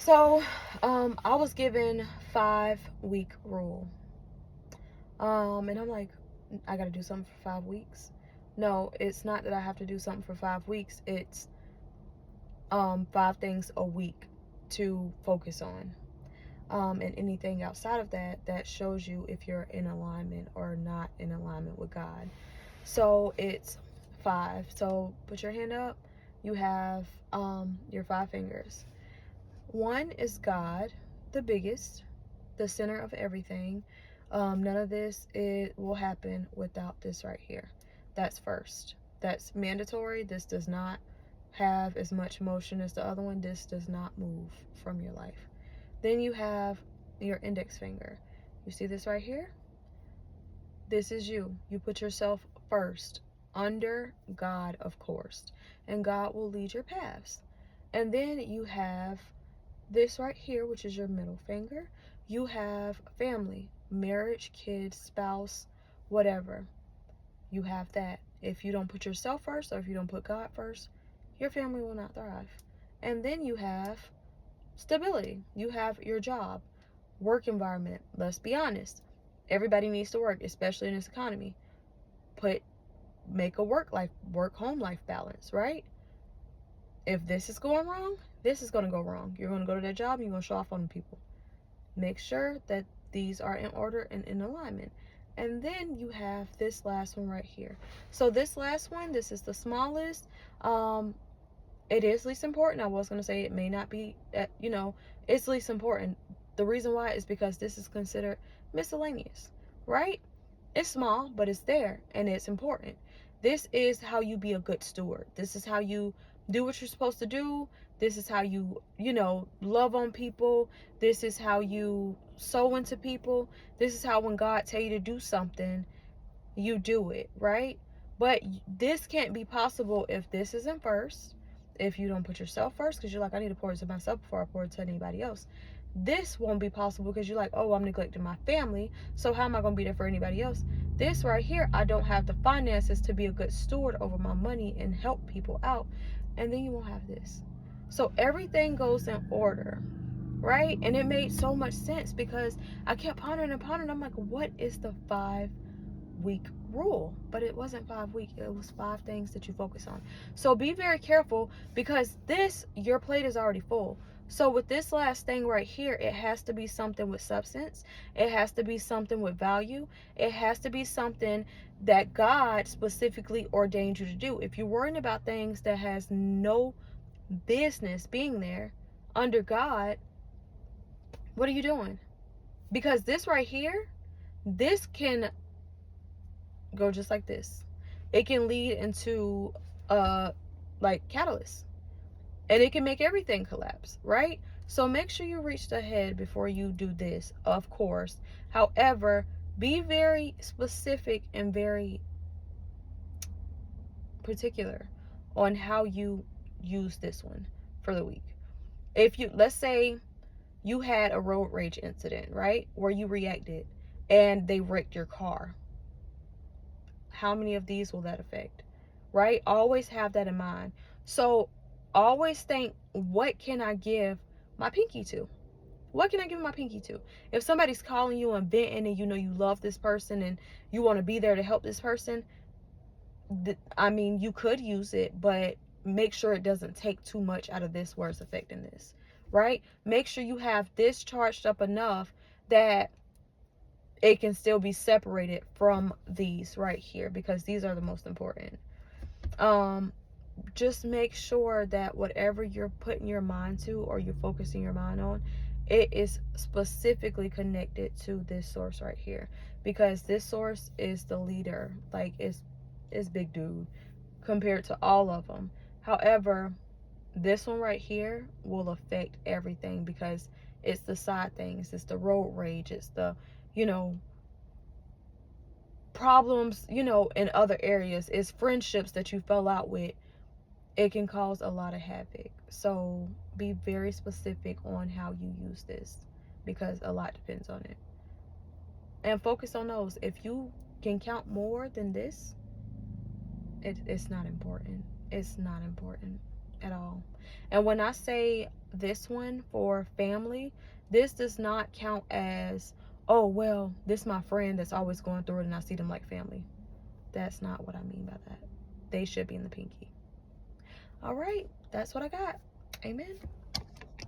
So, I was given 5 week rule. And I'm like, I gotta do something for 5 weeks. No, it's not that I have to do something for 5 weeks. It's 5 things a week to focus on. And anything outside of that, that shows you if you're in alignment or not in alignment with God. So it's 5. So put your hand up. You have your 5 fingers. One is God, the biggest, the center of everything. None of this it will happen without this right here. That's first. That's mandatory. This does not have as much motion as the other one. This does not move from your life. Then you have your index finger. You see this right here? This is you. You put yourself first, under God, of course, and God will lead your paths. And then you have this right here, which is your middle finger. You have family, marriage, kids, spouse, whatever. You have that. If you don't put yourself first, or if you don't put God first, your family will not thrive. And then you have stability. You have your job, work environment. Let's be honest. Everybody needs to work, especially in this economy. Make a work home life balance, right? If this is going wrong, this is going to go wrong. You're going to go to that job and you're going to show off on people. Make sure that these are in order and in alignment. And then you have this last one right here. So this last one, this is the smallest. It is least important. I was going to say it may not be, it's least important. The reason why is because this is considered miscellaneous, right? It's small, but it's there and it's important. This is how you be a good steward. This is how you do what you're supposed to do. This is how you love on people. This is how you sow into people. This is how when God tell you to do something, you do it, right? But this can't be possible if this isn't first. If you don't put yourself first, because you're like, I need to pour into myself before I pour into anybody else. This won't be possible because you're like, oh, I'm neglecting my family. So how am I going to be there for anybody else? This right here, I don't have the finances to be a good steward over my money and help people out. And then you won't have this. So everything goes in order, right? And it made so much sense because I kept pondering and pondering. I'm like, what is the 5 week rule? But it wasn't 5 weeks, it was 5 things that you focus on. So be very careful because your plate is already full. So with this last thing right here, it has to be something with substance. It has to be something with value. It has to be something that God specifically ordained you to do. If you're worrying about things that has no business being there under God, what are you doing? Because this right here, this can go just like this. It can lead into like catalyst, and it can make everything collapse, right? So make sure you reach the head before you do this, of course. However, be very specific and very particular on how you use this one for the week. If you, let's say you had a road rage incident, right, where you reacted and they wrecked your car, how many of these will that affect, right? Always have that in mind. So always think, what can I give my pinky to? What can I give my pinky to? If somebody's calling you and venting and you know you love this person and you want to be there to help this person, I mean, you could use it, but make sure it doesn't take too much out of this where it's affecting this, right? Make sure you have this charged up enough that it can still be separated from these right here, because these are the most important. um just make sure that whatever you're putting your mind to or you're focusing your mind on, it is specifically connected to this source right here, because this source is the leader, like it's big dude compared to all of them. However, this one right here will affect everything because it's the side things, it's the road rage, it's the you know problems, in other areas, it's friendships that you fell out with. It can cause a lot of havoc. So be very specific on how you use this, because a lot depends on it. And focus on those. If you can count more than this, it's not important. It's not important. at all. And when I say this one for family, this does not count as, oh, well, this is my friend that's always going through it and I see them like family. That's not what I mean by that. They should be in the pinky. All right, that's what I got. Amen.